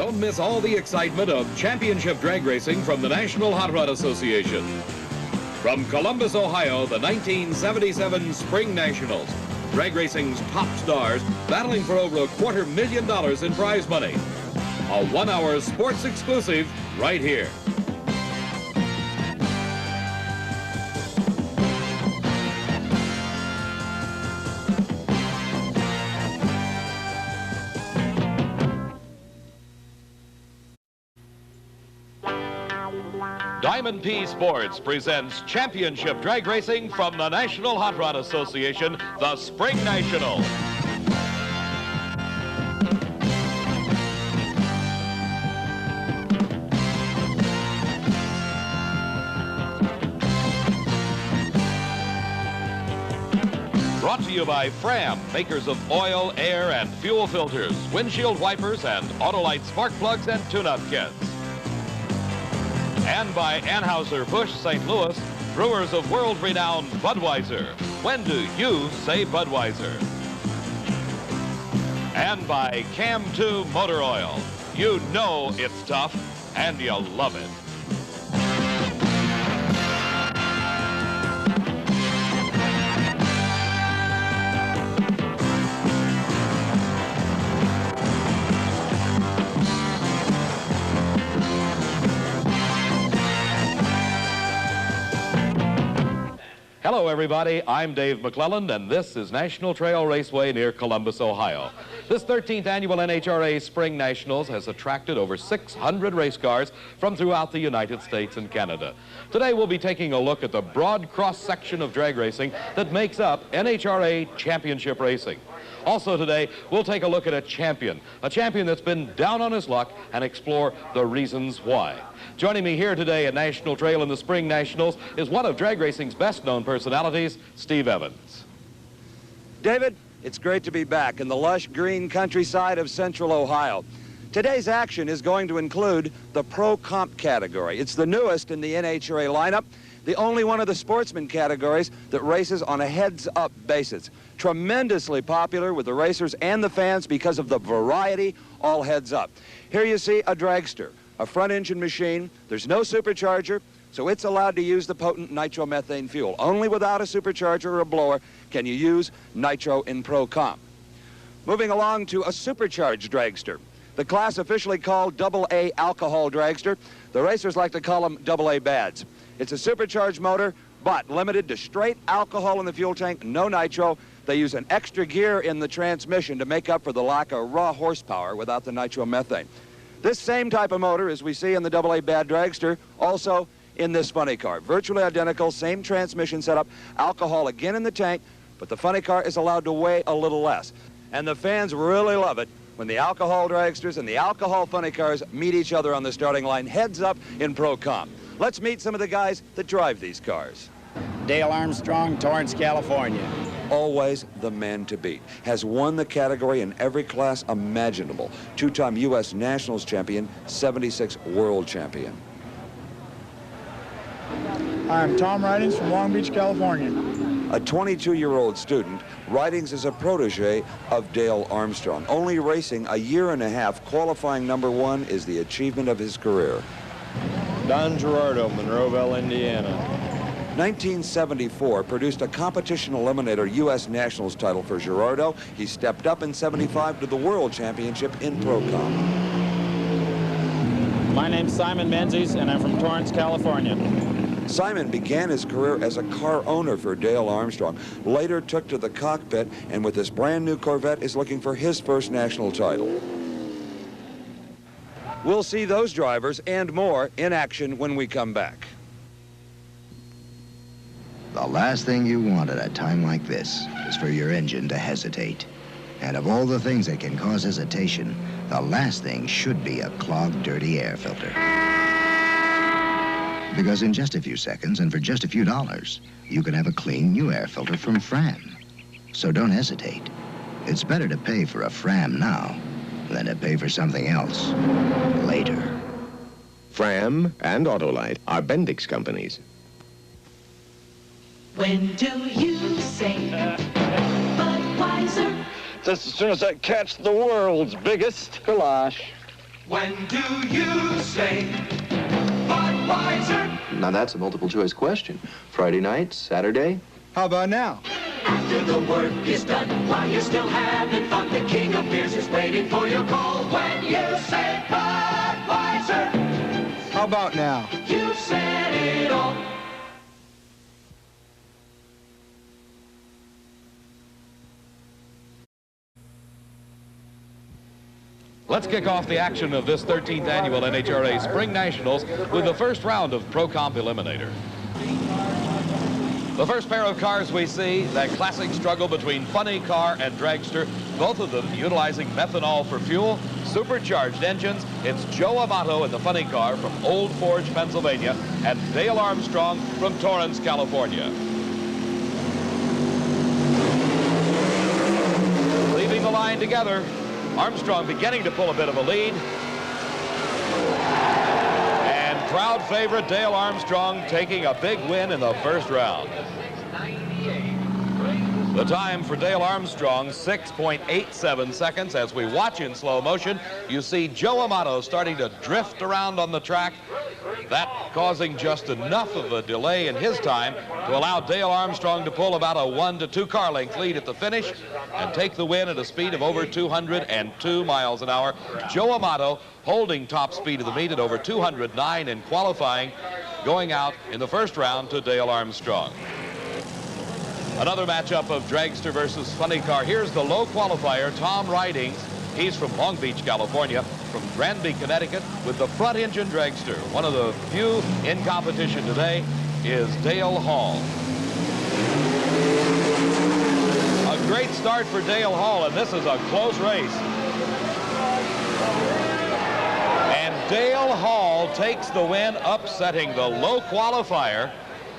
Don't miss all the excitement of championship drag racing from the National Hot Rod Association. From Columbus, Ohio, the 1977 Spring Nationals. Drag racing's top stars battling for over $250,000 in prize money. A one-hour sports exclusive right here. Diamond P Sports presents championship drag racing from the National Hot Rod Association, the Spring Nationals. Brought to you by Fram, makers of oil, air, and fuel filters, windshield wipers, and Autolite spark plugs and tune-up kits. And by Anheuser-Busch St. Louis, brewers of world-renowned Budweiser. When do you say Budweiser? And by Cam 2 Motor Oil. You know it's tough, and you love it. Hello, everybody. I'm Dave McClelland, and this is National Trail Raceway near Columbus, Ohio. This 13th annual NHRA Spring Nationals has attracted over 600 race cars from throughout the United States and Canada. Today, we'll be taking a look at the broad cross-section of drag racing that makes up NHRA Championship Racing. Also today, we'll take a look at a champion that's been down on his luck, and explore the reasons why. Joining me here today at National Trail in the Spring Nationals is one of drag racing's best-known personalities, Steve Evans. David, it's great to be back in the lush green countryside of central Ohio. Today's action is going to include the Pro Comp category. It's the newest in the NHRA lineup, the only one of the sportsman categories that races on a heads-up basis. Tremendously popular with the racers and the fans because of the variety, all heads up. Here you see a dragster, a front-engine machine. There's no supercharger, so it's allowed to use the potent nitromethane fuel. Only without a supercharger or a blower can you use nitro in Pro Comp. Moving along to a supercharged dragster. The class officially called AA alcohol dragster. The racers like to call them AA bads. It's a supercharged motor, but limited to straight alcohol in the fuel tank, no nitro. They use an extra gear in the transmission to make up for the lack of raw horsepower without the nitromethane. This same type of motor, as we see in the AA bad dragster, also in this funny car. Virtually identical, same transmission setup, alcohol again in the tank, but the funny car is allowed to weigh a little less. And the fans really love it when the alcohol dragsters and the alcohol funny cars meet each other on the starting line, heads up in Pro Comp. Let's meet some of the guys that drive these cars. Dale Armstrong, Torrance, California. Always the man to beat. Has won the category in every class imaginable. Two-time U.S. Nationals champion, 76 world champion. I'm Tom Ridings from Long Beach, California. A 22-year-old student, Ridings is a protege of Dale Armstrong. Only racing a year and a half, qualifying #1 is the achievement of his career. Don Gerardo, Monroeville, Indiana. 1974 produced a competition eliminator U.S. Nationals title for Gerardo. He stepped up in '75 to the World Championship in Pro Comp. My name's Simon Menzies, and I'm from Torrance, California. Simon began his career as a car owner for Dale Armstrong, later took to the cockpit, and with this brand new Corvette is looking for his first national title. We'll see those drivers and more in action when we come back. The last thing you want at a time like this is for your engine to hesitate. And of all the things that can cause hesitation, the last thing should be a clogged, dirty air filter. Because in just a few seconds and for just a few dollars, you can have a clean new air filter from Fram. So don't hesitate. It's better to pay for a Fram now than to pay for something else later. Fram and Autolite are Bendix companies. When do you say Budweiser? Just as soon as I catch the world's biggest galash. When do you say Budweiser? Now that's a multiple choice question. Friday night, Saturday? How about now? After the work is done, while you're still having fun, the king of beers is waiting for your call. When you say Budweiser, How about now? you've said it all. Let's kick off the action of this 13th annual NHRA Spring Nationals with the first round of Pro Comp Eliminator. The first pair of cars we see, that classic struggle between funny car and dragster, both of them utilizing methanol for fuel, supercharged engines. It's Joe Amato in the funny car from Old Forge, Pennsylvania, and Dale Armstrong from Torrance, California. Leaving the line together, Armstrong beginning to pull a bit of a lead. And crowd favorite Dale Armstrong taking a big win in the first round. The time for Dale Armstrong, 6.87 seconds. As we watch in slow motion, you see Joe Amato starting to drift around on the track. That causing just enough of a delay in his time to allow Dale Armstrong to pull about a 1 to 2 car length lead at the finish and take the win at a speed of over 202 miles an hour. Joe Amato holding top speed of the meet at over 209 in qualifying, going out in the first round to Dale Armstrong. Another matchup of dragster versus funny car. Here's the low qualifier, Tom Ridings. He's from Long Beach, California, from Granby, Connecticut, with the front engine dragster. One of the few in competition today is Dale Hall. A great start for Dale Hall, and this is a close race. And Dale Hall takes the win, upsetting the low qualifier.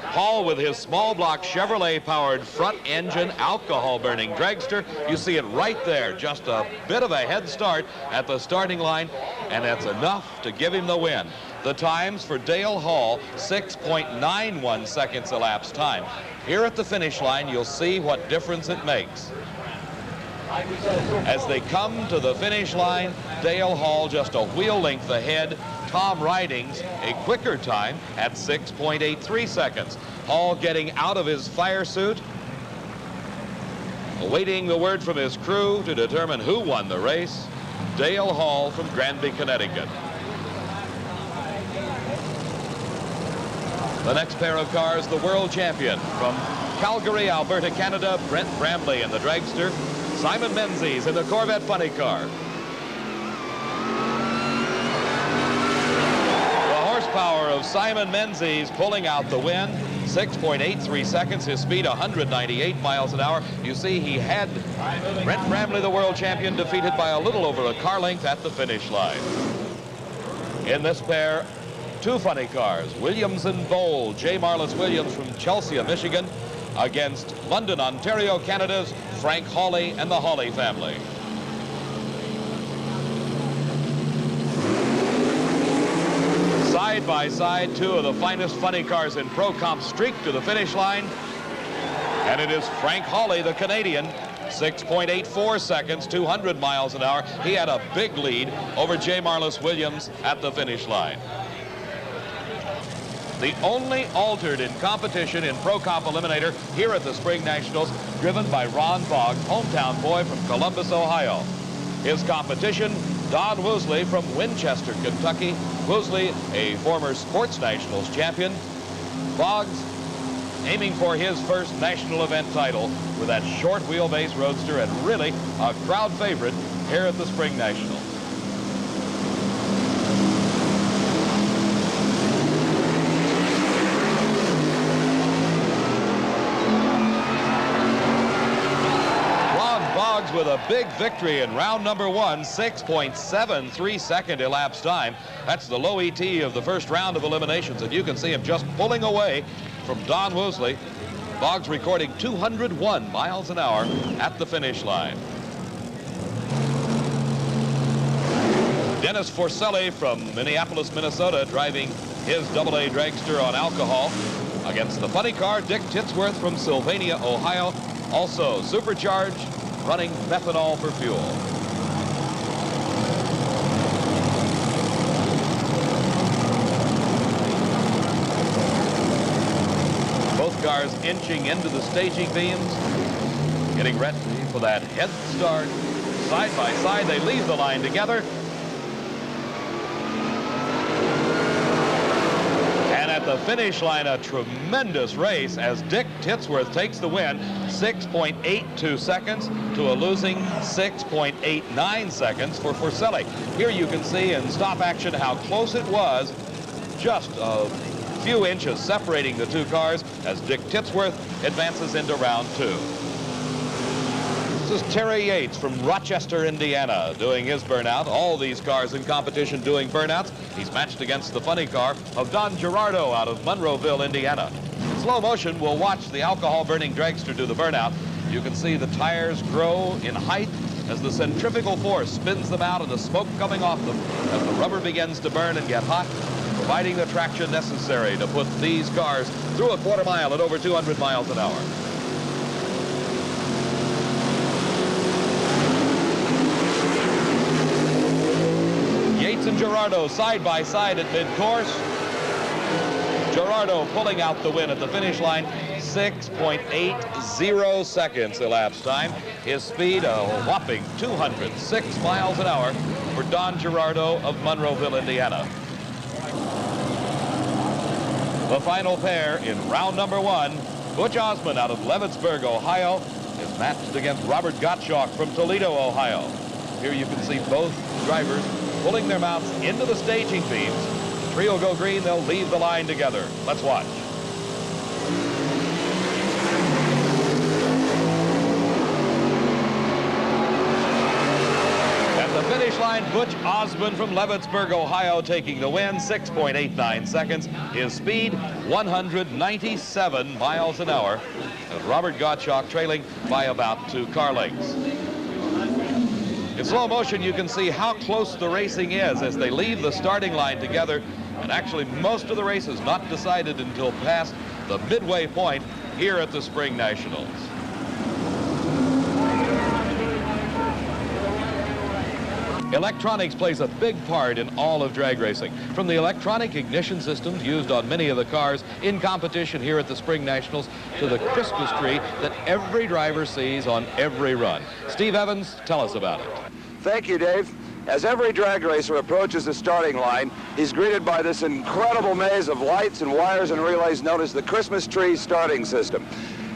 Hall with his small block Chevrolet-powered front-engine alcohol-burning dragster. You see it right there, just a bit of a head start at the starting line, and that's enough to give him the win. The times for Dale Hall, 6.91 seconds elapsed time. Here at the finish line, you'll see what difference it makes. As they come to the finish line, Dale Hall just a wheel length ahead. Tom Ridings, a quicker time at 6.83 seconds. Hall getting out of his fire suit, awaiting the word from his crew to determine who won the race. Dale Hall from Granby, Connecticut. The next pair of cars, the world champion from Calgary, Alberta, Canada, Brent Bramley in the dragster, Simon Menzies in the Corvette funny car. Power of Simon Menzies pulling out the win, 6.83 seconds, his speed 198 miles an hour. You see he had Brent Bramley, the world champion, defeated by a little over a car length at the finish line. In this pair, two funny cars, Williams and Bowl, J. Marlis Williams from Chelsea, Michigan, against London, Ontario, Canada's Frank Hawley and the Hawley family. Side by side, two of the finest funny cars in Pro Comp streak to the finish line. And it is Frank Hawley, the Canadian, 6.84 seconds, 200 miles an hour. He had a big lead over J. Marlis Williams at the finish line. The only altered in competition in Pro Comp Eliminator here at the Spring Nationals, driven by Ron Boggs, hometown boy from Columbus, Ohio. His competition, Don Woosley from Winchester, Kentucky. Woosley, a former Sports Nationals champion. Boggs aiming for his first national event title with that short wheelbase roadster, and really a crowd favorite here at the Spring Nationals. With a big victory in round number one, 6.73 second elapsed time. That's the low ET of the first round of eliminations, and you can see him just pulling away from Don Woosley. Boggs recording 201 miles an hour at the finish line. Dennis Forcelli from Minneapolis, Minnesota, driving his AA dragster on alcohol against the funny car, Dick Titsworth from Sylvania, Ohio, also supercharged, running methanol for fuel. cars inching into the staging beams, getting ready for that head start. Side by side, they leave the line together. And at the finish line, a tremendous race as Dick Titsworth takes the win, 6.82 seconds to a losing 6.89 seconds for Forcelli. Here you can see in stop action how close it was, just a few inches separating the two cars as Dick Titsworth advances into round two. This is Terry Yates from Rochester, Indiana, doing his burnout. All these cars in competition doing burnouts. He's matched against the funny car of Don Gerardo out of Monroeville, Indiana. In slow motion, we'll watch the alcohol-burning dragster do the burnout. You can see the tires grow in height as the centrifugal force spins them out and the smoke coming off them as the rubber begins to burn and get hot, providing the traction necessary to put these cars through a quarter mile at over 200 miles an hour. Yates and Gerardo side by side at mid-course. Gerardo pulling out the win at the finish line. 6.80 seconds elapsed time. His speed a whopping 206 miles an hour for Don Gerardo of Monroeville, Indiana. The final pair in round number one, Butch Osmond out of Leavittsburg, Ohio, is matched against Robert Gottschalk from Toledo, Ohio. Here you can see both drivers pulling their mounts into the staging beams. The trio go green, they'll leave the line together. Let's watch. Finish line, Butch Osmond from Leavittsburg, Ohio, taking the win, 6.89 seconds. His speed, 197 miles an hour. And Robert Gottschalk trailing by about 2 car lengths. In slow motion, you can see how close the racing is as they leave the starting line together. And actually, most of the race is not decided until past the midway point here at the Spring Nationals. Electronics plays a big part in all of drag racing. From the electronic ignition systems used on many of the cars in competition here at the Spring Nationals to the Christmas tree that every driver sees on every run. Steve Evans, tell us about it. Thank you, Dave. As every drag racer approaches the starting line, he's greeted by this incredible maze of lights and wires and relays known as the Christmas tree starting system.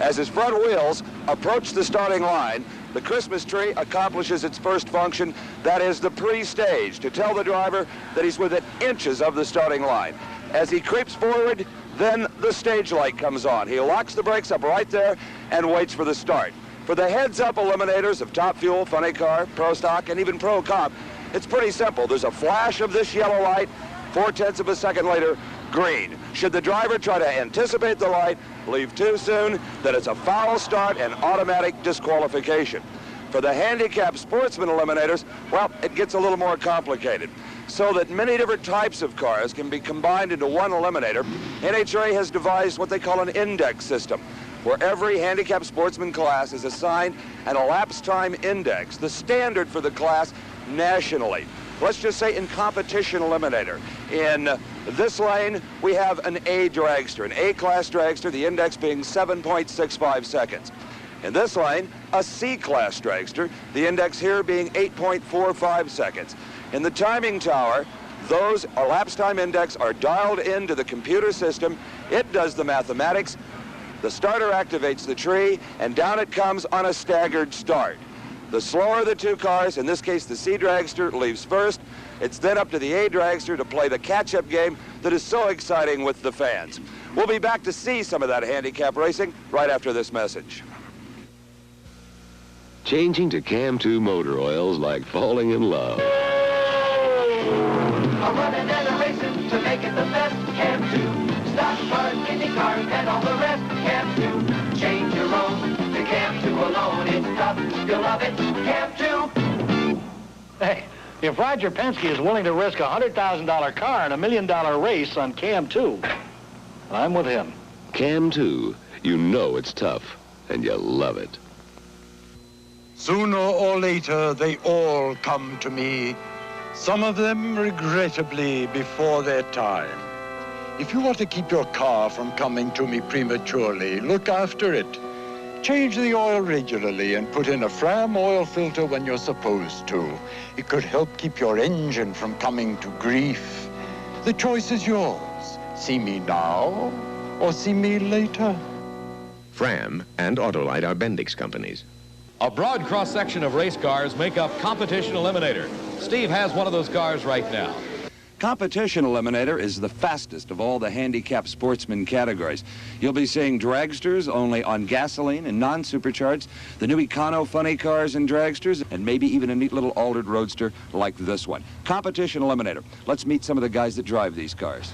As his front wheels approach the starting line, the Christmas tree accomplishes its first function, that is the pre-stage, to tell the driver that he's within inches of the starting line. As he creeps forward, then the stage light comes on. He locks the brakes up right there and waits for the start. For the heads-up eliminators of Top Fuel, Funny Car, Pro Stock, and even Pro Cop, it's pretty simple. There's a flash of this yellow light, 0.4 of a second later, green. Should the driver try to anticipate the light, leave too soon, then it's a foul start and automatic disqualification. For the handicap sportsman eliminators, well, it gets a little more complicated. So that many different types of cars can be combined into one eliminator, NHRA has devised what they call an index system, where every handicap sportsman class is assigned an elapsed time index, the standard for the class nationally. Let's just say in competition eliminator. In this lane, we have an A dragster, an A-class dragster, the index being 7.65 seconds. In this lane, a C-class dragster, the index here being 8.45 seconds. In the timing tower, those elapsed time index are dialed into the computer system. It does the mathematics. The starter activates the tree, and down it comes on a staggered start. The slower of the two cars, in this case the C dragster, leaves first. It's then up to the A dragster to play the catch-up game that is so exciting with the fans. We'll be back to see some of that handicap racing right after this message. Changing to Cam 2 motor oil's like falling in love. A running and a racing to make it the best. Cam 2. Stock car, Indy car, and all the rest. Cam 2. Change your own to Cam 2 alone. It's tough. You'll love it. Cam 2. Hey, if Roger Penske is willing to risk a $100,000 car in $1 million race on Cam 2, I'm with him. Cam 2. You know it's tough, and you love it. Sooner or later, they all come to me, some of them regrettably before their time. If you want to keep your car from coming to me prematurely, look after it. Change the oil regularly and put in a Fram oil filter when you're supposed to. It could help keep your engine from coming to grief. The choice is yours. See me now or see me later. Fram and Autolite are Bendix companies. A broad cross-section of race cars make up Competition Eliminator. Steve has one of those cars right now. Competition Eliminator is the fastest of all the handicap sportsman categories. You'll be seeing dragsters only on gasoline and non-supercharged, the new Econo funny cars and dragsters, and maybe even a neat little altered roadster like this one. Competition Eliminator. Let's meet some of the guys that drive these cars.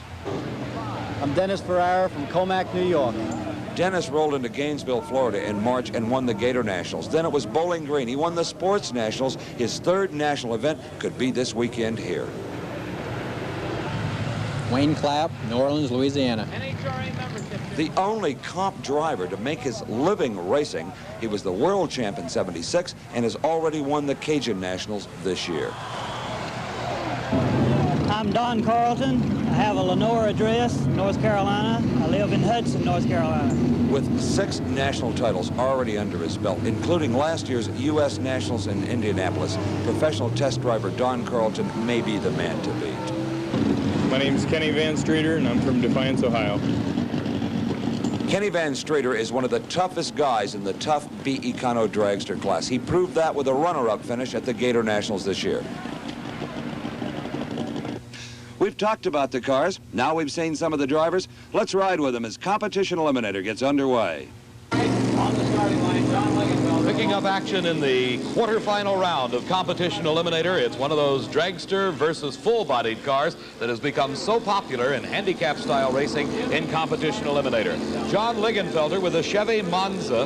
I'm Dennis Ferrara from Comac, New York. Dennis rolled into Gainesville, Florida in March and won the Gator Nationals. Then it was Bowling Green. He won the Sports Nationals. His third national event could be this weekend here. Wayne Clapp, New Orleans, Louisiana. NHRA membership. The only comp driver to make his living racing. He was the world champ in '76 and has already won the Cajun Nationals this year. I'm Don Carlton. I have a Lenore address, North Carolina. I live in Hudson, North Carolina. With 6 national titles already under his belt, including last year's U.S. Nationals in Indianapolis, professional test driver Don Carlton may be the man to beat. My name's Kenny Van Streeter, and I'm from Defiance, Ohio. Kenny Van Streeter is one of the toughest guys in the tough B Econo dragster class. He proved that with a runner-up finish at the Gator Nationals this year. We've talked about the cars. Now we've seen some of the drivers. Let's ride with them as Competition Eliminator gets underway. On the starting line, John Lingenfelder. Picking up action in the quarterfinal round of Competition Eliminator. It's one of those dragster versus full-bodied cars that has become so popular in handicap-style racing in Competition Eliminator. John Lingenfelder with a Chevy Monza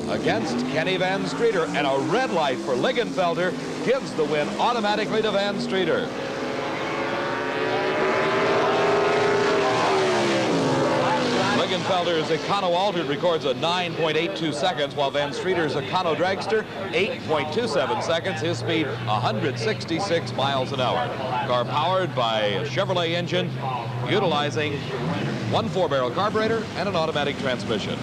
against Kenny Van Streeter, and a red light for Lingenfelder gives the win automatically to Van Streeter. Lingenfelder's Econo Altered records a 9.82 seconds, while Van Streeter's Econo Dragster, 8.27 seconds. His speed, 166 miles an hour. Car powered by a Chevrolet engine, utilizing one 4-barrel carburetor and an automatic transmission.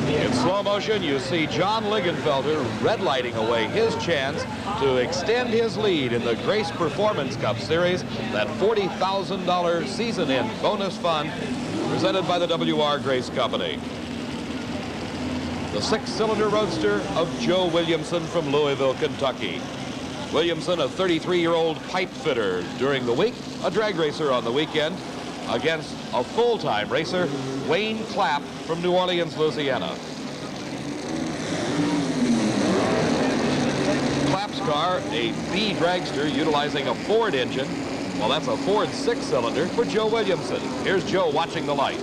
In slow motion, you see John Lingenfelder red-lighting away his chance to extend his lead in the Grace Performance Cup Series, that $40,000 season-end bonus fund presented by the W.R. Grace Company. The 6-cylinder roadster of Joe Williamson from Louisville, Kentucky. Williamson, a 33-year-old pipe fitter during the week, a drag racer on the weekend, against a full-time racer, Wayne Clapp from New Orleans, Louisiana. Clapp's car, a B dragster utilizing a Ford engine. Well, that's a Ford 6-cylinder for Joe Williamson. Here's Joe watching the lights.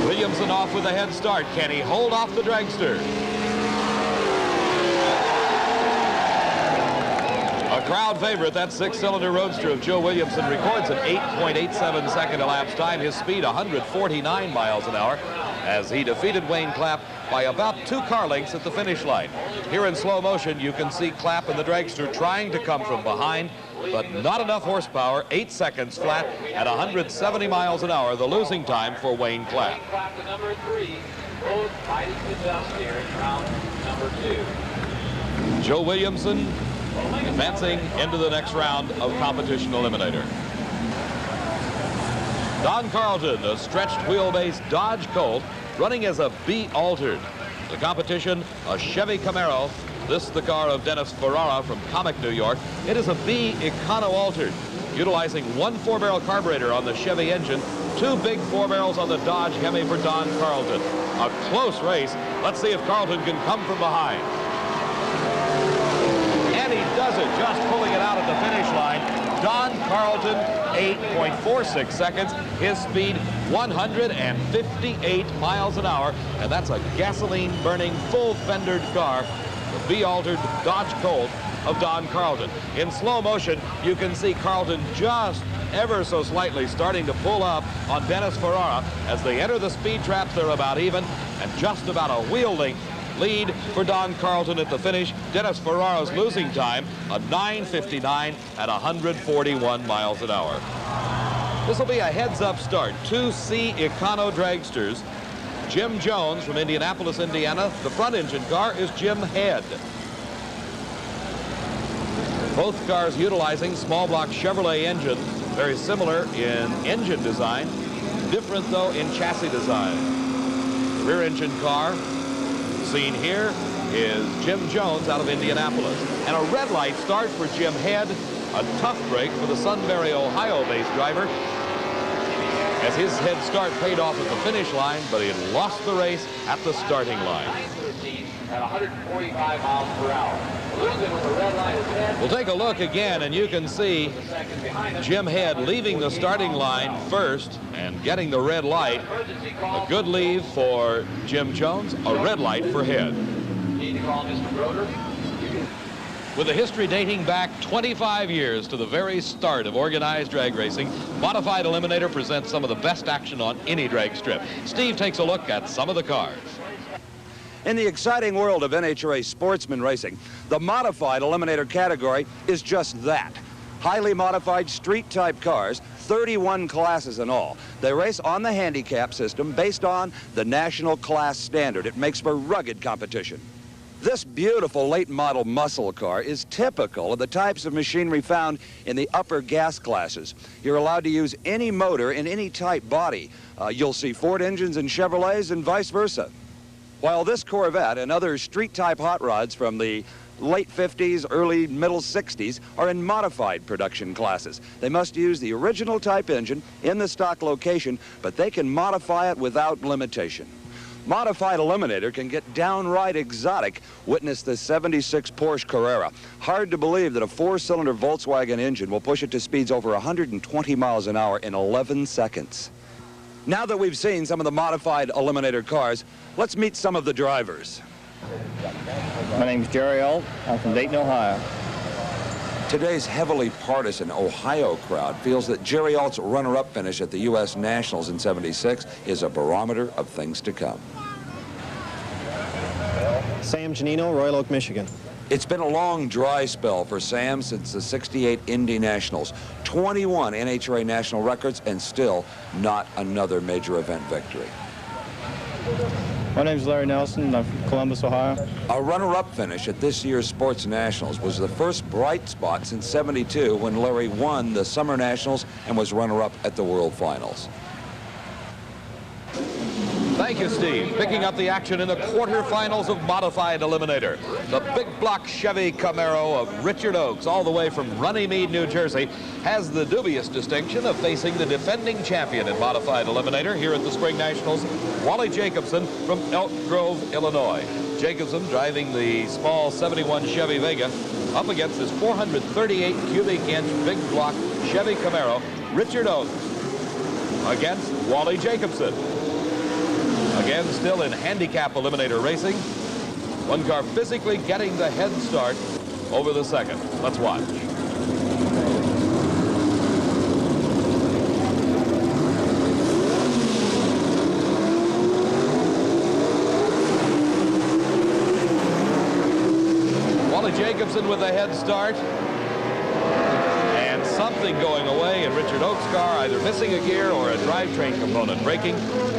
Williamson off with a head start. Can he hold off the dragster? A crowd favorite, that 6-cylinder roadster of Joe Williamson records an 8.87 second elapsed time. His speed, 149 miles an hour, as he defeated Wayne Clapp by about 2 car lengths at the finish line. Here in slow motion, you can see Clapp and the dragster trying to come from behind, but not enough horsepower. 8 seconds flat at 170 miles an hour, the losing time for Wayne Clapp. Number 3, both fighting the dust here in round number 2. Joe Williamson advancing into the next round of Competition Eliminator. Don Carlton, a stretched wheelbase Dodge Colt, running as a B Altered. The competition, a Chevy Camaro. This the car of Dennis Ferrara from Comac, New York. It is a B Econo Altered, utilizing one 4-barrel carburetor on the Chevy engine, 2 big 4 barrels on the Dodge Hemi for Don Carlton. A close race. Let's see if Carlton can come from behind. And he does it, just pulling it out at the finish line. Don Carlton, 8.46 seconds. His speed, 158 miles an hour. And that's a gasoline-burning, full-fendered car, the B-altered Dodge Colt of Don Carlton. In slow motion, you can see Carlton just ever so slightly starting to pull up on Dennis Ferrara. As they enter the speed traps, they're about even, and just about a wheel length lead for Don Carlton at the finish. Dennis Ferraro's losing time, a 9:59 at 141 miles an hour. This will be a heads-up start. 2 C Econo dragsters. Jim Jones from Indianapolis, Indiana. The front engine car is Jim Head. Both cars utilizing small block Chevrolet engines, very similar in engine design, different though in chassis design. The rear engine car seen here is Jim Jones out of Indianapolis. And a red light start for Jim Head, a tough break for the Sunbury, Ohio-based driver, as his head start paid off at the finish line, but he had lost the race at the starting line. At 145 miles per hour. We'll take a look again, and you can see Jim Head leaving the starting line first and getting the red light. A good leave for Jim Jones, a red light for Head. With a history dating back 25 years to the very start of organized drag racing, Modified Eliminator presents some of the best action on any drag strip. Steve takes a look at some of the cars. In the exciting world of NHRA Sportsman racing, the Modified Eliminator category is just that. Highly modified street-type cars, 31 classes in all. They race on the handicap system based on the national class standard. It makes for rugged competition. This beautiful late model muscle car is typical of the types of machinery found in the upper gas classes. You're allowed to use any motor in any type body. You'll see Ford engines in Chevrolets and vice versa. While this Corvette and other street-type hot rods from the late 50s, early middle 60s are in modified production classes. They must use the original type engine in the stock location, but they can modify it without limitation. Modified Eliminator can get downright exotic. Witness the 76 Porsche Carrera. Hard to believe that a 4-cylinder Volkswagen engine will push it to speeds over 120 miles an hour in 11 seconds. Now that we've seen some of the Modified Eliminator cars, let's meet some of the drivers. My name's Jerry Alt. I'm from Dayton, Ohio. Today's heavily partisan Ohio crowd feels that Jerry Alt's runner-up finish at the U.S. Nationals in '76 is a barometer of things to come. Sam Janino, Royal Oak, Michigan. It's been a long dry spell for Sam since the '68 Indy Nationals. 21 NHRA national records and still not another major event victory. My name's Larry Nelson. I'm from Columbus, Ohio. A runner-up finish at this year's Sports Nationals was the first bright spot since '72 when Larry won the Summer Nationals and was runner-up at the World Finals. Thank you, Steve. Picking up the action in the quarterfinals of Modified Eliminator. The big block Chevy Camaro of Richard Oakes, all the way from Runnymede, New Jersey, has the dubious distinction of facing the defending champion in Modified Eliminator here at the Spring Nationals, Wally Jacobson from Elk Grove, Illinois. Jacobson driving the small '71 Chevy Vega up against his 438 cubic inch big block Chevy Camaro, Richard Oakes, against Wally Jacobson. Again, still in handicap eliminator racing. One car physically getting the head start over the second. Let's watch. Wally Jacobson with a head start. And something going away in Richard Oakes' car, either missing a gear or a drivetrain component breaking.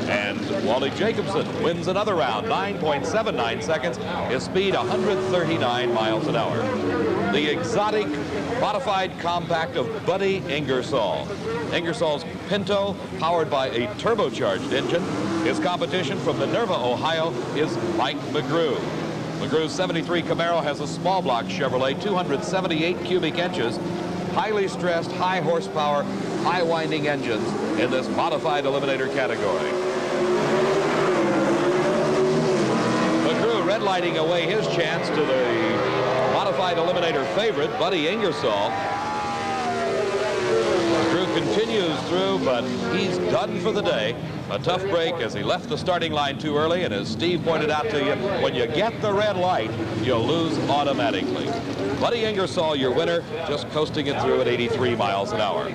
And Wally Jacobson wins another round, 9.79 seconds, his speed 139 miles an hour. The exotic modified compact of Buddy Ingersoll. Ingersoll's Pinto, powered by a turbocharged engine. His competition from Minerva, Ohio, is Mike McGrew. McGrew's '73 Camaro has a small block Chevrolet, 278 cubic inches, highly stressed, high horsepower, high winding engines in this Modified Eliminator category. McGrew redlighting away his chance to the Modified Eliminator favorite, Buddy Ingersoll. McGrew continues through, but he's done for the day. A tough break as he left the starting line too early, and as Steve pointed out to you, when you get the red light, you'll lose automatically. Buddy Ingersoll, your winner, just coasting it through at 83 miles an hour.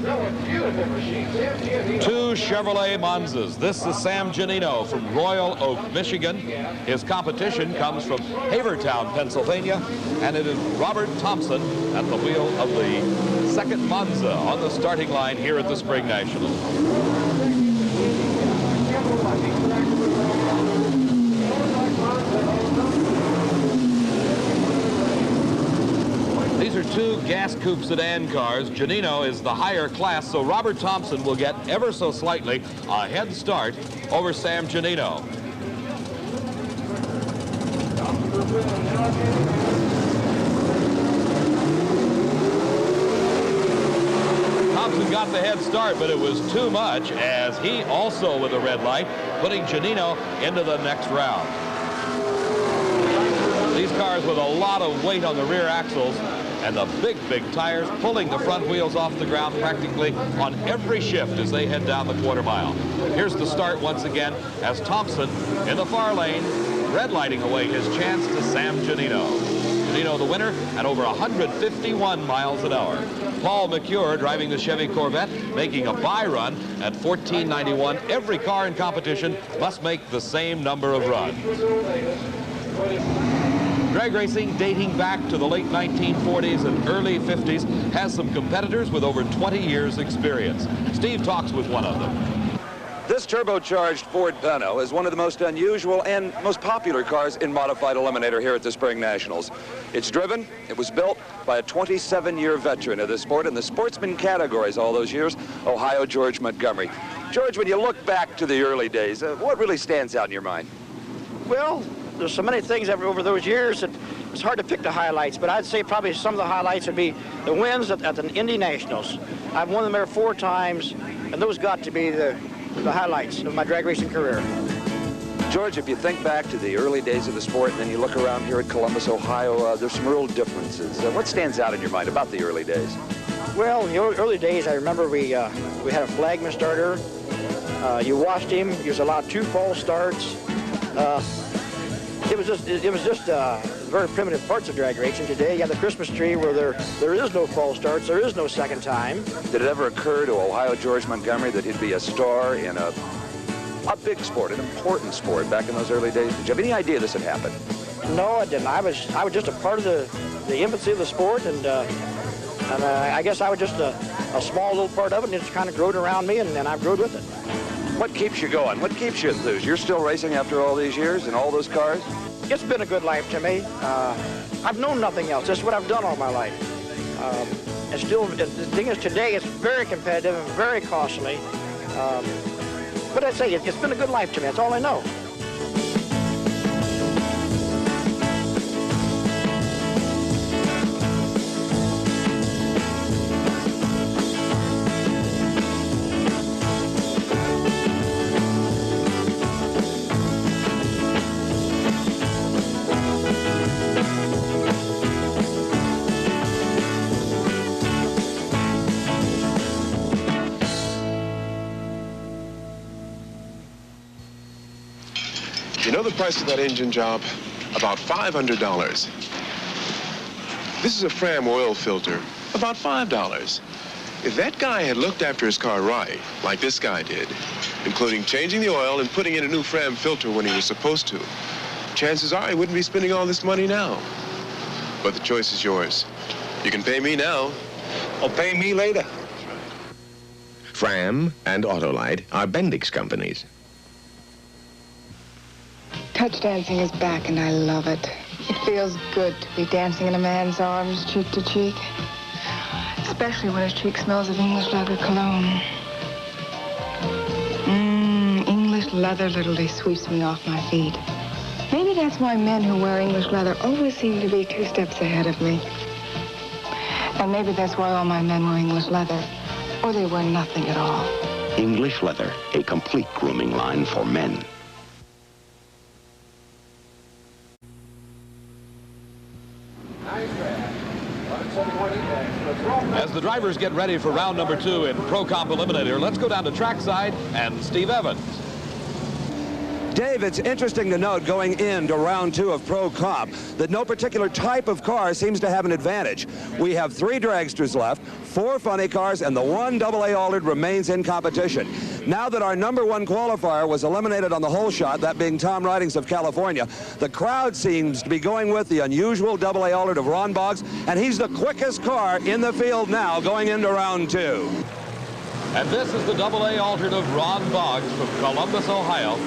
Two Chevrolet Monzas. This is Sam Giannino from Royal Oak, Michigan. His competition comes from Havertown, Pennsylvania, and it is Robert Thompson at the wheel of the second Monza on the starting line here at the Spring Nationals. These are two gas coupe sedan cars. Giannino is the higher class, so Robert Thompson will get ever so slightly a head start over Sam Giannino. Thompson got the head start, but it was too much as he also, with a red light, putting Giannino into the next round. These cars with a lot of weight on the rear axles and the big tires pulling the front wheels off the ground practically on every shift as they head down the quarter mile. Here's the start once again as Thompson in the far lane, red lighting away his chance to Sam Giannino. Giannino the winner at over 151 miles an hour. Paul McCure driving the Chevy Corvette, making a bye run at 1491. Every car in competition must make the same number of runs. Drag racing dating back to the late 1940s and early 50s has some competitors with over 20 years experience. Steve talks with one of them. This turbocharged Ford Pinto is one of the most unusual and most popular cars in modified eliminator here at the Spring Nationals. It's driven, it was built by a 27-year veteran of the sport in the sportsman categories all those years, Ohio George Montgomery. George, when you look back to the early days, what really stands out in your mind? Well, there's so many things over those years that it's hard to pick the highlights, but I'd say probably some of the highlights would be the wins at the Indy Nationals. I've won them there 4 times, and those got to be the highlights of my drag racing career. George, if you think back to the early days of the sport and then you look around here at Columbus, Ohio, there's some real differences. What stands out in your mind about the early days? Well, in the early days, I remember we had a flagman starter. You watched him. He was allowed 2 false starts. It was just very primitive parts of drag racing. Today, you have the Christmas tree where there is no false starts, there is no second time. Did it ever occur to Ohio George Montgomery that he'd be a star in a big sport, an important sport back in those early days? Did you have any idea this had happened? No, I didn't. I was just a part of the infancy of the sport, and I guess I was just a small little part of it, and it's kind of growed around me, and I've grown with it. What keeps you going? What keeps you enthused? You're still racing after all these years and all those cars? It's been a good life to me. I've known nothing else. That's what I've done all my life. And still, the thing is, today it's very competitive and very costly. But I'd say it's been a good life to me. That's all I know. You know the price of that engine job? About $500. This is a Fram oil filter, about $5. If that guy had looked after his car right, like this guy did, including changing the oil and putting in a new Fram filter when he was supposed to, chances are he wouldn't be spending all this money now. But the choice is yours. You can pay me now, or pay me later. Fram and Autolite are Bendix companies. Touch dancing is back, and I love it. It feels good to be dancing in a man's arms, cheek to cheek. Especially when his cheek smells of English leather cologne. English leather literally sweeps me off my feet. Maybe that's why men who wear English leather always seem to be 2 steps ahead of me. And maybe that's why all my men wear English leather, or they wear nothing at all. English Leather, a complete grooming line for men. As the drivers get ready for round number 2 in Pro Comp Eliminator, let's go down to trackside and Steve Evans. Dave, it's interesting to note going into round 2 of Pro Comp that no particular type of car seems to have an advantage. We have 3 dragsters left, 4 funny cars, and the 1 AA altered remains in competition. Now that our #1 qualifier was eliminated on the hole shot, that being Tom Ridings of California, the crowd seems to be going with the unusual AA altered of Ron Boggs, and he's the quickest car in the field now going into round 2. And this is the AA altered of Ron Boggs from Columbus, Ohio.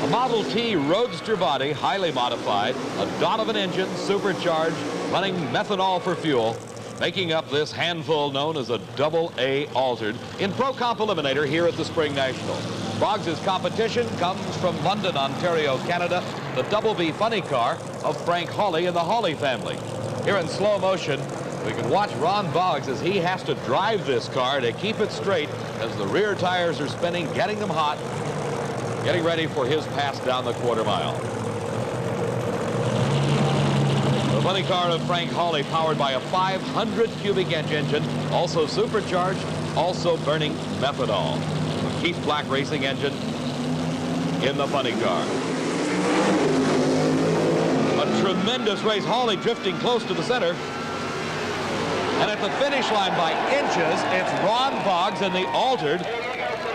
A Model T roadster body, highly modified, a Donovan engine, supercharged, running methanol for fuel, making up this handful known as a AA altered in Pro Comp Eliminator here at the Spring Nationals. Boggs' competition comes from London, Ontario, Canada, the Double B funny car of Frank Hawley and the Hawley family. Here in slow motion, we can watch Ron Boggs as he has to drive this car to keep it straight as the rear tires are spinning, getting them hot, getting ready for his pass down the quarter mile. The funny car of Frank Hawley, powered by a 500 cubic inch engine, also supercharged, also burning methanol. A Keith Black racing engine in the funny car. A tremendous race. Hawley drifting close to the center. And at the finish line by inches, it's Ron Boggs in the altered,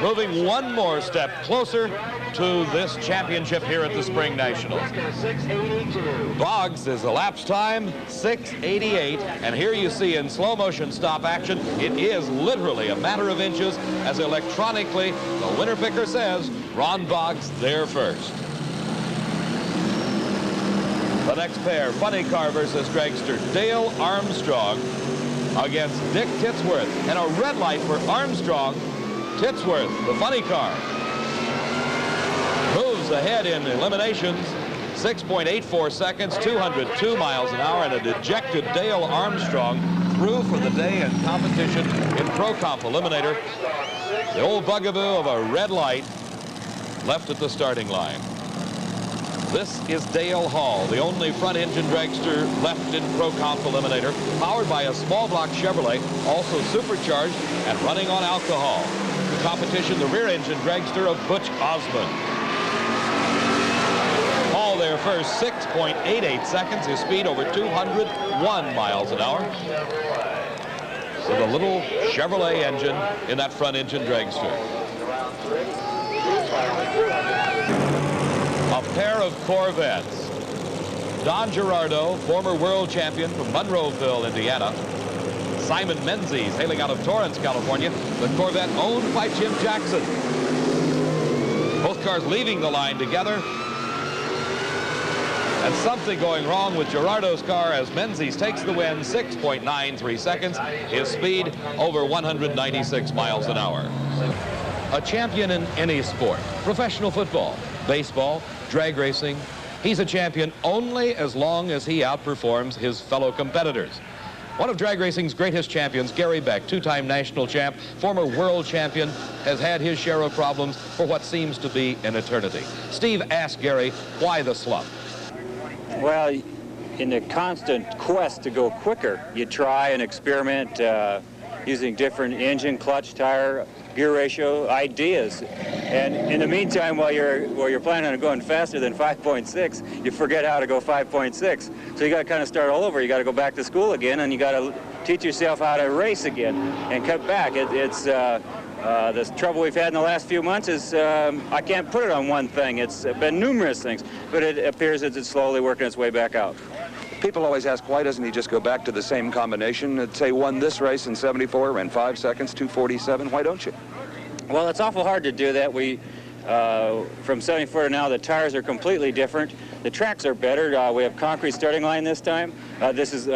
moving one more step closer to this championship here at the Spring Nationals. Boggs is elapsed time 6:88, and here you see in slow motion stop action, it is literally a matter of inches as electronically the winner picker says Ron Boggs there first. The next pair, funny car versus dragster, Dale Armstrong against Dick Titsworth, and a red light for Armstrong. Titsworth, the funny car, moves ahead in eliminations, 6.84 seconds, 202 miles an hour, and a dejected Dale Armstrong through for the day in competition in Pro Comp Eliminator. The old bugaboo of a red light left at the starting line. This is Dale Hall, the only front-engine dragster left in Pro Comp Eliminator, powered by a small block Chevrolet, also supercharged and running on alcohol. The competition, the rear-engine dragster of Butch Osmond. Hall there first, 6.88 seconds, his speed over 201 miles an hour. With a little Chevrolet engine in that front-engine dragster. A pair of Corvettes. Don Gerardo, former world champion from Monroeville, Indiana. Simon Menzies, hailing out of Torrance, California. The Corvette owned by Jim Jackson. Both cars leaving the line together. And something going wrong with Gerardo's car as Menzies takes the win, 6.93 seconds. His speed over 196 miles an hour. A champion in any sport, professional football, baseball, drag racing, he's a champion only as long as he outperforms his fellow competitors. One of drag racing's greatest champions, Gary Beck, two-time national champ, former world champion, has had his share of problems for what seems to be an eternity. Steve asked Gary, why the slump? Well, in the constant quest to go quicker, you try and experiment using different engine, clutch, tire, gear ratio ideas, and in the meantime, while you're planning on going faster than 5.6, you forget how to go 5.6. So you got to kind of start all over. You got to go back to school again, and you got to teach yourself how to race again and cut back. It's the trouble we've had in the last few months is I can't put it on one thing. It's been numerous things, but it appears that it's slowly working its way back out. People always ask, why doesn't he just go back to the same combination? Say, won this race in 74, ran 5 seconds, 2:47. Why don't you? Well, it's awful hard to do that. We, from 74 to now, the tires are completely different. The tracks are better. We have concrete starting line this time. This is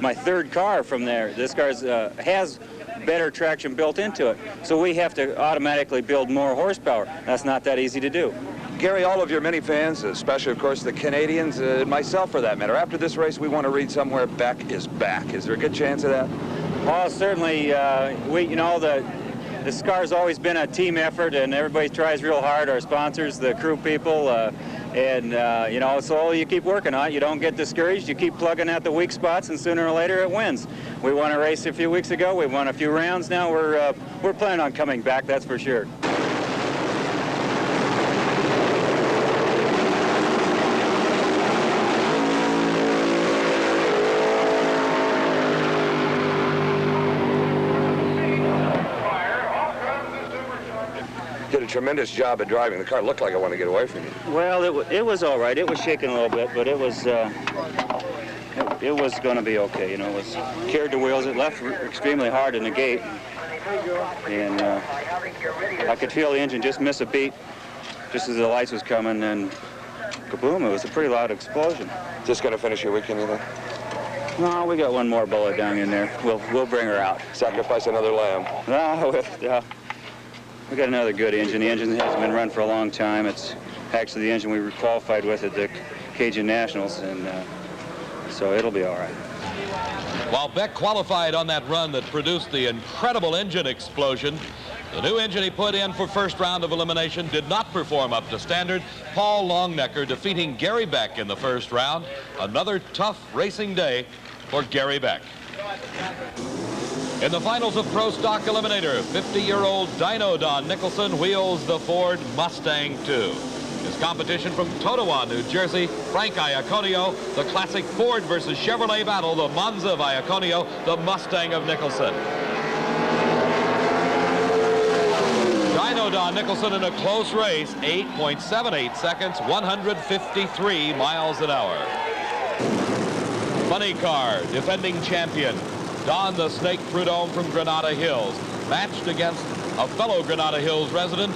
my third car from there. This car has better traction built into it. So we have to automatically build more horsepower. That's not that easy to do. Gary, all of your many fans, especially, of course, the Canadians, and myself for that matter, after this race, we want to read somewhere, Beck is back. Is there a good chance of that? Well, certainly, this car's always been a team effort, and everybody tries real hard, our sponsors, the crew people, so you keep working on it. You don't get discouraged. You keep plugging at the weak spots, and sooner or later it wins. We won a race a few weeks ago. We won a few rounds. Now we're planning on coming back, that's for sure. tremendous job of driving. The car looked like I wanted to get away from you. Well, it was all right. It was shaking a little bit, but it was going to be okay. You know, it was carried the wheels. It left extremely hard in the gate, and I could feel the engine just miss a beat just as the lights was coming, and kaboom! It was a pretty loud explosion. Just going to finish your weekend, you think? No, we got one more bullet down in there. We'll bring her out. Sacrifice another lamb. No, we got another good engine. The engine hasn't been run for a long time. It's actually the engine we were qualified with at the Cajun Nationals, and so it'll be all right. While Beck qualified on that run that produced the incredible engine explosion, the new engine he put in for first round of elimination did not perform up to standard. Paul Longnecker defeating Gary Beck in the first round. Another tough racing day for Gary Beck. In the finals of Pro Stock Eliminator, 50-year-old Dino Don Nicholson wheels the Ford Mustang II. His competition from Totowa, New Jersey, Frank Iaconio, the classic Ford versus Chevrolet battle, the Monza of Iaconio, the Mustang of Nicholson. Dino Don Nicholson in a close race, 8.78 seconds, 153 miles an hour. Funny Car, defending champion, Don the Snake Prudhomme from Granada Hills, matched against a fellow Granada Hills resident,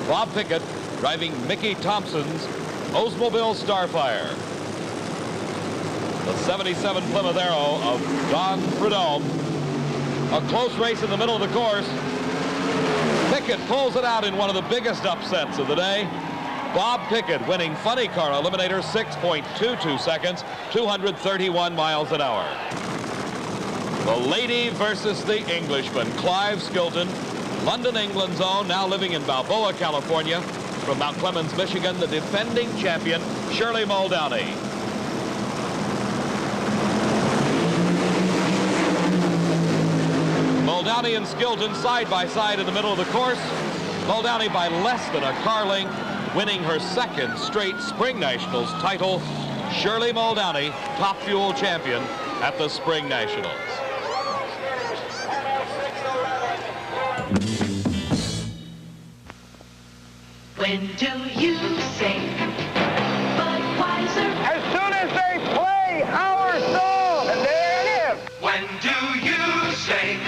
Bob Pickett, driving Mickey Thompson's Oldsmobile Starfire. The 77 Plymouth Arrow of Don Prudhomme. A close race in the middle of the course. Pickett pulls it out in one of the biggest upsets of the day. Bob Pickett winning Funny Car Eliminator, 6.22 seconds, 231 miles an hour. The lady versus the Englishman, Clive Skilton, London, England's own, now living in Balboa, California. From Mount Clemens, Michigan, the defending champion, Shirley Muldowney. Muldowney and Skilton side by side in the middle of the course. Muldowney by less than a car length, winning her second straight Spring Nationals title. Shirley Muldowney, top fuel champion at the Spring Nationals. When do you sing Budweiser? As soon as they play our song, and there it is. When do you sing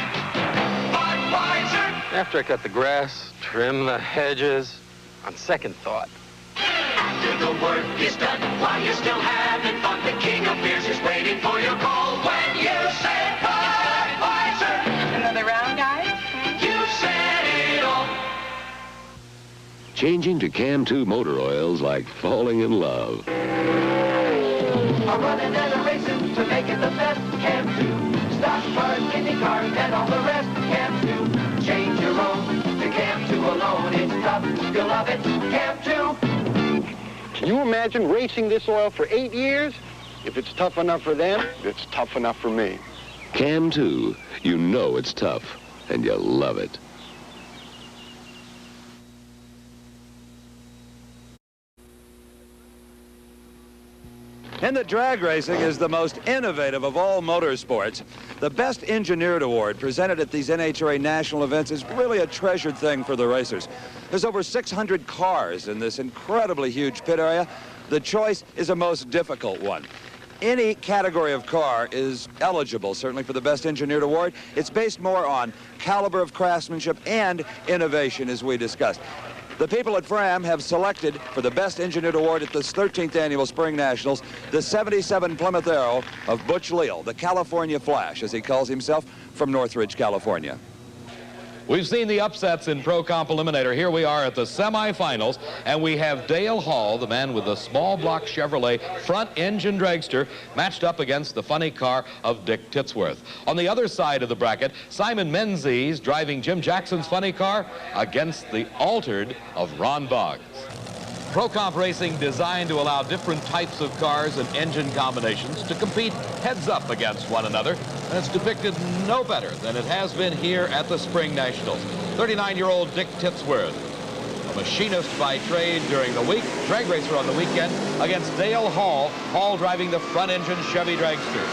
Budweiser? After I cut the grass, trim the hedges, on second thought. After the work is done, while you're still having fun, the king of beers is waiting for your call. When you say Budweiser. Another round, guys? You said it all. Changing to Cam 2 motor oil's like falling in love. A running and a racing to make it the best. Cam 2. Stock cars, Indy cars, and all the rest. Cam 2. Change your own to Cam 2 alone. It's tough. You'll love it. Cam 2. Can you imagine racing this oil for 8 years? If it's tough enough for them, it's tough enough for me. Cam 2, you know it's tough, and you love it. In that drag racing is the most innovative of all motorsports. The Best Engineered Award presented at these NHRA national events is really a treasured thing for the racers. There's over 600 cars in this incredibly huge pit area. The choice is a most difficult one. Any category of car is eligible, certainly, for the Best Engineered Award. It's based more on caliber of craftsmanship and innovation, as we discussed. The people at Fram have selected for the Best Engineered Award at this 13th Annual Spring Nationals the 77 Plymouth Arrow of Butch Leal, the California Flash, as he calls himself, from Northridge, California. We've seen the upsets in Pro Comp Eliminator. Here we are at the semifinals, and we have Dale Hall, the man with the small block Chevrolet front engine dragster, matched up against the Funny Car of Dick Titsworth. On the other side of the bracket, Simon Menzies driving Jim Jackson's Funny Car against the altered of Ron Boggs. Pro Comp racing designed to allow different types of cars and engine combinations to compete heads up against one another, and it's depicted no better than it has been here at the Spring Nationals. 39-year-old Dick Titsworth, a machinist by trade during the week, drag racer on the weekend, against Dale Hall, Hall driving the front engine Chevy dragster.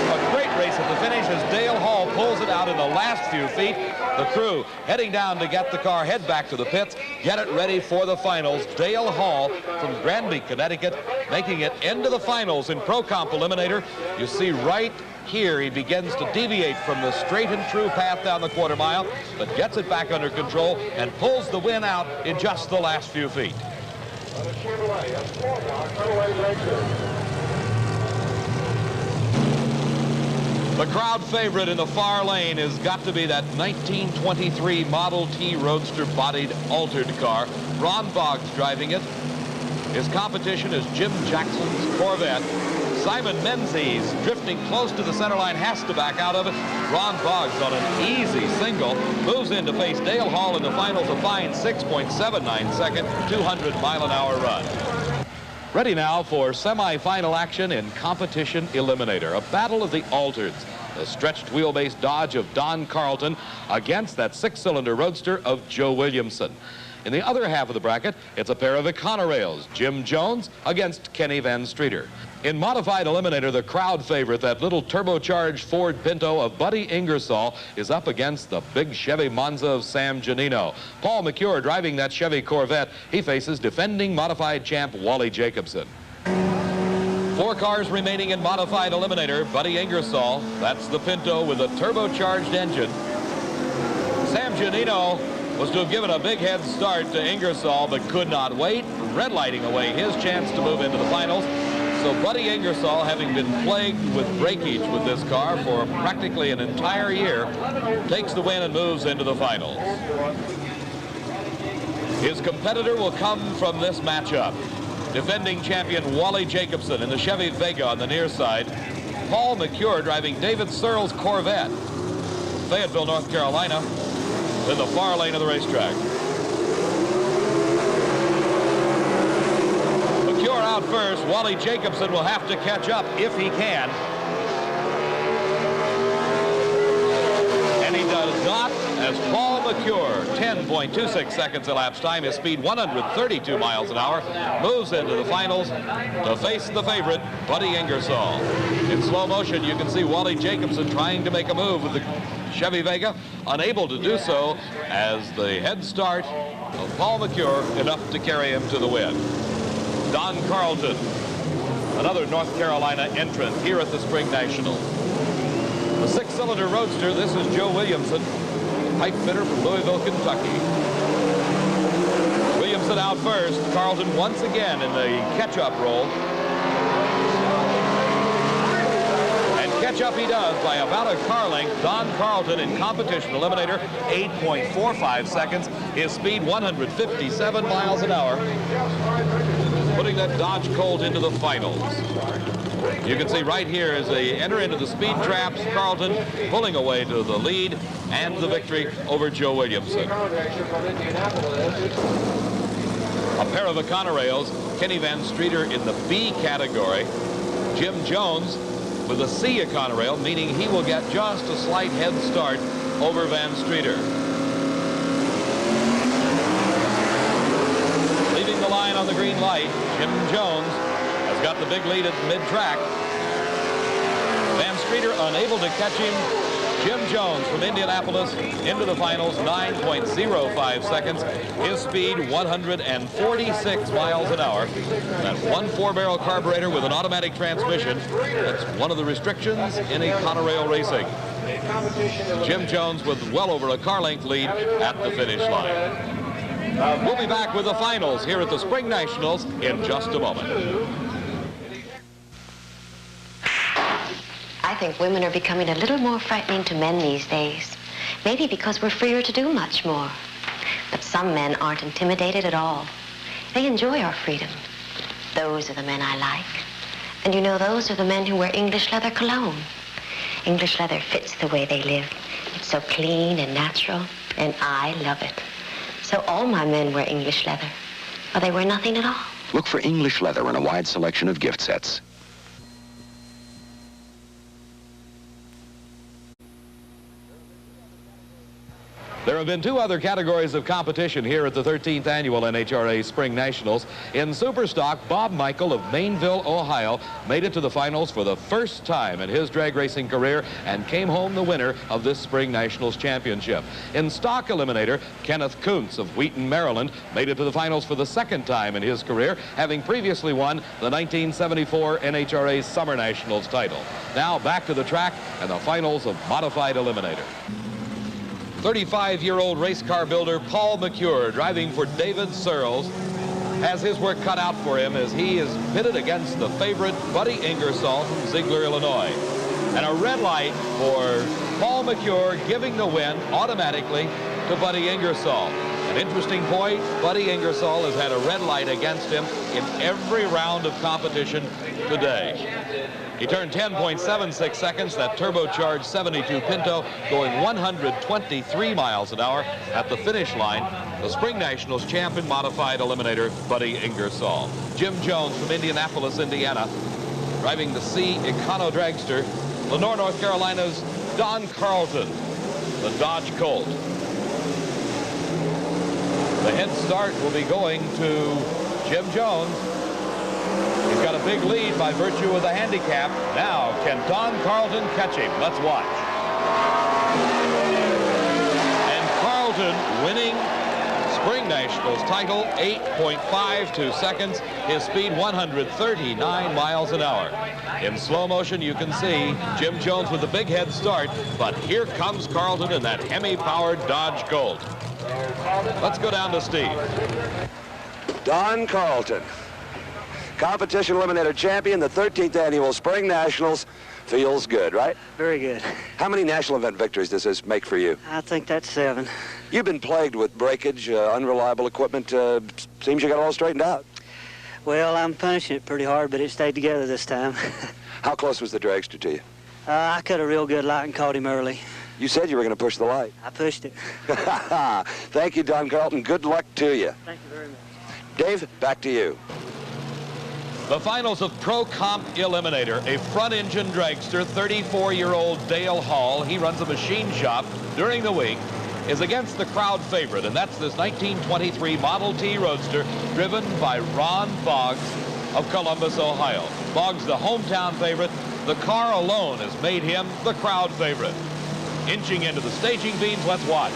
A great race at the finish as Dale Hall pulls it out in the last few feet, The crew heading down to get the car, head back to the pits, get it ready for the finals. Dale Hall from Granby, Connecticut, making it into the finals in Pro Comp Eliminator. You see right here he begins to deviate from the straight and true path down the quarter mile, but gets it back under control and pulls the win out in just the last few feet. The crowd favorite in the far lane has got to be that 1923 Model T Roadster-bodied altered car. Ron Boggs driving it. His competition is Jim Jackson's Corvette. Simon Menzies, drifting close to the center line, has to back out of it. Ron Boggs on an easy single moves in to face Dale Hall in the finals, a fine 6.79 second, 200-mile-an-hour run. Ready now for semi-final action in Competition Eliminator, a battle of the altereds. The stretched wheelbase Dodge of Don Carlton against that six-cylinder Roadster of Joe Williamson. In the other half of the bracket, it's a pair of Econorails, Jim Jones against Kenny Van Streeter. In Modified Eliminator, the crowd favorite, that little turbocharged Ford Pinto of Buddy Ingersoll, is up against the big Chevy Monza of Sam Giannino. Paul McCure driving that Chevy Corvette. He faces defending modified champ Wally Jacobson. 4 cars remaining in Modified Eliminator. Buddy Ingersoll, that's the Pinto with a turbocharged engine. Sam Giannino was to have given a big head start to Ingersoll, but could not wait, red lighting away his chance to move into the finals. So Buddy Ingersoll, having been plagued with breakage with this car for practically an entire year, takes the win and moves into the finals. His competitor will come from this matchup. Defending champion Wally Jacobson in the Chevy Vega on the near side. Paul McCure driving David Searle's Corvette. Fayetteville, North Carolina, in the far lane of the racetrack. McCure out first. Wally Jacobson will have to catch up if he can. And he does not, as Paul McCure, 10.26 seconds elapsed time, his speed 132 miles an hour, moves into the finals to face the favorite, Buddy Ingersoll. In slow motion, you can see Wally Jacobson trying to make a move with the Chevy Vega, unable to do so as the head start of Paul McCure enough to carry him to the win. Don Carlton, another North Carolina entrant here at the Spring Nationals. The six-cylinder Roadster, this is Joe Williamson, pipe fitter from Louisville, Kentucky. Williamson out first. Carlton once again in the catch-up role. And catch-up he does by about a car length. Don Carlton in Competition Eliminator, 8.45 seconds. His speed, 157 miles an hour. Putting that Dodge Colt into the finals. You can see right here as they enter into the speed traps, Carlton pulling away to the lead and the victory over Joe Williamson. A pair of Econorails, Kenny Van Streeter in the B category, Jim Jones with a C Econorail, meaning he will get just a slight head start over Van Streeter. Leaving the line on the green light, Jim Jones has got the big lead at mid-track. Van Streeter unable to catch him. Jim Jones from Indianapolis into the finals, 9.05 seconds. His speed, 146 miles an hour. That 1.4-barrel carburetor with an automatic transmission. That's one of the restrictions in Econorail racing. Jim Jones with well over a car-length lead at the finish line. We'll be back with the finals here at the Spring Nationals in just a moment. I think women are becoming a little more frightening to men these days. Maybe because we're freer to do much more. But some men aren't intimidated at all. They enjoy our freedom. Those are the men I like. And you know, those are the men who wear English leather cologne. English leather fits the way they live. It's so clean and natural, and I love it. So all my men wear English leather, or they wear nothing at all. Look for English leather in a wide selection of gift sets. There have been two other categories of competition here at the 13th Annual NHRA Spring Nationals. In Superstock, Bob Michael of Mainville, Ohio, made it to the finals for the first time in his drag racing career and came home the winner of this Spring Nationals championship. In Stock Eliminator, Kenneth Kuntz of Wheaton, Maryland, made it to the finals for the second time in his career, having previously won the 1974 NHRA Summer Nationals title. Now back to the track and the finals of Modified Eliminator. 35-year-old race car builder Paul McCure, driving for David Searles, has his work cut out for him as he is pitted against the favorite Buddy Ingersoll from Ziegler, Illinois. And a red light for Paul McCure, giving the win automatically to Buddy Ingersoll. An interesting point, Buddy Ingersoll has had a red light against him in every round of competition today. He turned 10.76 seconds, that turbocharged 72 Pinto, going 123 miles an hour at the finish line. The Spring Nationals champion modified eliminator, Buddy Ingersoll. Jim Jones from Indianapolis, Indiana, driving the C Econo Dragster. Lenore, North Carolina's Don Carlton, the Dodge Colt. The head start will be going to Jim Jones. He's got a big lead by virtue of the handicap. Now, can Don Carlton catch him? Let's watch. And Carlton winning Spring Nationals title, 8.52 seconds. His speed, 139 miles an hour. In slow motion, you can see Jim Jones with a big head start, but here comes Carlton in that Hemi-powered Dodge Colt. Let's go down to Steve. Don Carlton, competition eliminator champion, the 13th Annual Spring Nationals. Feels good, right? Very good. How many national event victories does this make for you? I think that's 7. You've been plagued with breakage, unreliable equipment. Seems you got it all straightened out. Well, I'm punishing it pretty hard, but it stayed together this time. How close was the dragster to you? I cut a real good light and caught him early. You said you were going to push the light. I pushed it. Thank you, Don Carlton. Good luck to you. Thank you very much. Dave, back to you. The finals of Pro Comp Eliminator, a front-engine dragster, 34-year-old Dale Hall. He runs a machine shop during the week, is against the crowd favorite, and that's this 1923 Model T Roadster driven by Ron Boggs of Columbus, Ohio. Boggs, the hometown favorite. The car alone has made him the crowd favorite. Inching into the staging beams, let's watch.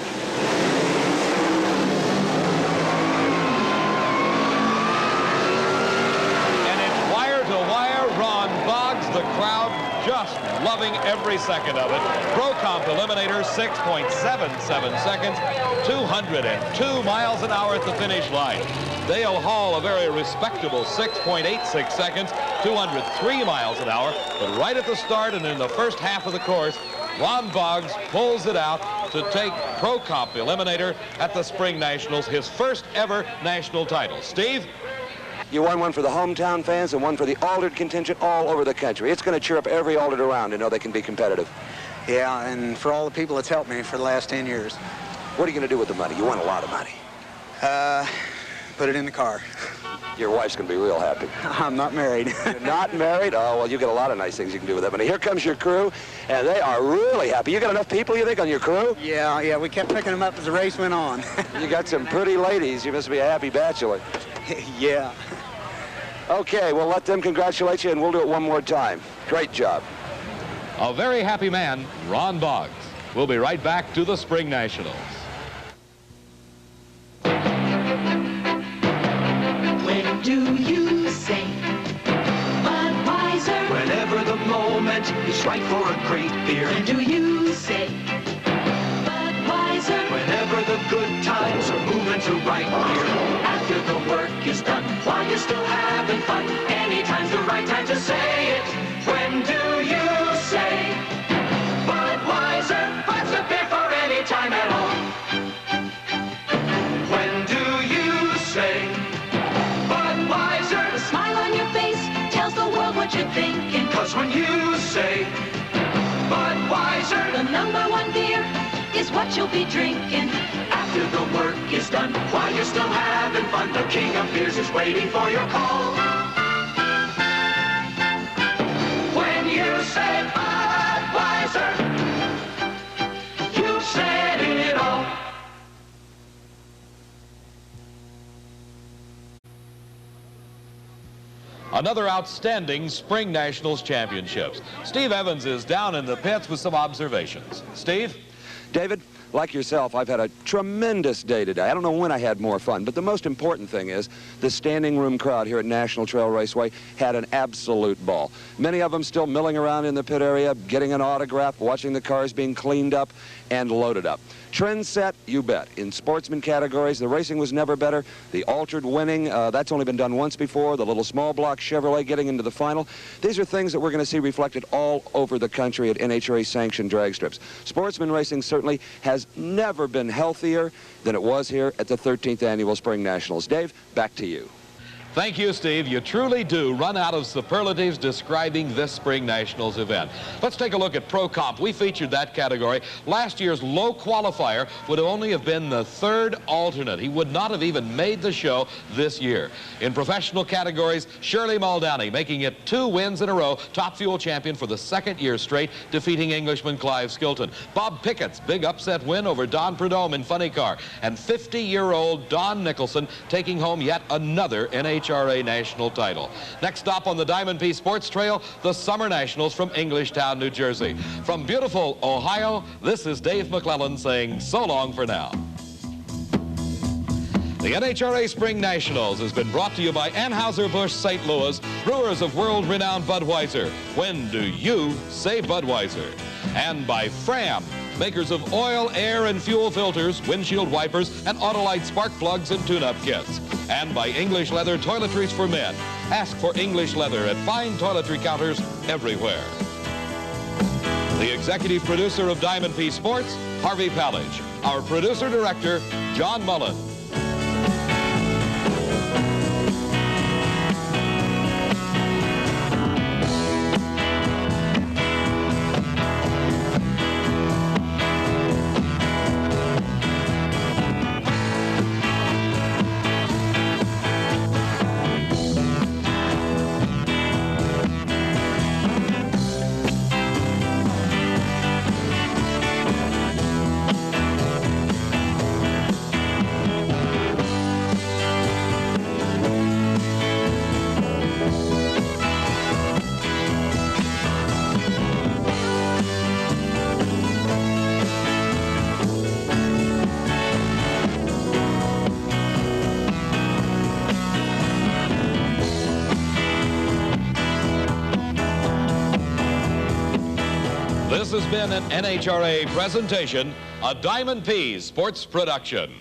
Ron Boggs, the crowd just loving every second of it. Pro Comp Eliminator, 6.77 seconds, 202 miles an hour at the finish line. Dale Hall, a very respectable 6.86 seconds, 203 miles an hour. But right at the start and in the first half of the course, Ron Boggs pulls it out to take Pro Comp Eliminator at the Spring Nationals, his first ever national title. Steve? You won one for the hometown fans and one for the altered contingent all over the country. It's going to cheer up every altered around to know they can be competitive. Yeah, and for all the people that's helped me for the last 10 years. What are you going to do with the money? You won a lot of money. Put it in the car. Your wife's going to be real happy. I'm not married. You're not married? Oh, well, you got a lot of nice things you can do with that money. Here comes your crew, and they are really happy. You got enough people, you think, on your crew? Yeah, we kept picking them up as the race went on. You got some pretty ladies. You must be a happy bachelor. Yeah. Okay, we'll let them congratulate you, and we'll do it one more time. Great job. A very happy man, Ron Boggs. We'll be right back to the Spring Nationals. When do you say Budweiser? Whenever the moment is right for a great beer. When do you say Budweiser? Whenever the good times are moving to right here. After the work is done, while you're still having fun, anytime's the right time to say it. When do you say Budweiser? Bud's a beer for any time at all. When do you say Budweiser? The smile on your face tells the world what you're thinking. 'Cause when you say Budweiser, the #1 beer is what you'll be drinking. After the work is done, while you're still having fun, the king of beers is waiting for your call. When you say Budweiser, you said it all. Another outstanding Spring Nationals Championships. Steve Evans is down in the pits with some observations. Steve? David, like yourself, I've had a tremendous day today. I don't know when I had more fun, but the most important thing is the standing room crowd here at National Trail Raceway had an absolute ball. Many of them still milling around in the pit area, getting an autograph, watching the cars being cleaned up and loaded up. Trend set, you bet. In sportsman categories, the racing was never better. The altered winning, that's only been done once before. The little small block Chevrolet getting into the final. These are things that we're going to see reflected all over the country at NHRA sanctioned drag strips. Sportsman racing certainly has never been healthier than it was here at the 13th Annual Spring Nationals. Dave, back to you. Thank you, Steve. You truly do run out of superlatives describing this Spring Nationals event. Let's take a look at Pro Comp. We featured that category. Last year's low qualifier would only have been the third alternate. He would not have even made the show this year. In professional categories, Shirley Muldowney making it 2 wins in a row, top fuel champion for the 2nd year straight, defeating Englishman Clive Skilton. Bob Pickett's big upset win over Don Prudhomme in Funny Car, and 50-year-old Don Nicholson taking home yet another NHRA national title. Next stop on the Diamond P Sports Trail, the Summer Nationals from Englishtown, New Jersey. From beautiful Ohio, this is Dave McClellan saying so long for now. The NHRA Spring Nationals has been brought to you by Anheuser-Busch St. Louis, brewers of world-renowned Budweiser. When do you say Budweiser? And by Fram, makers of oil, air, and fuel filters, windshield wipers, and Autolite spark plugs and tune-up kits. And by English Leather Toiletries for Men. Ask for English Leather at fine toiletry counters everywhere. The executive producer of Diamond P Sports, Harvey Pallage. Our producer-director, John Mullen. This has been an NHRA presentation, a Diamond P Sports production.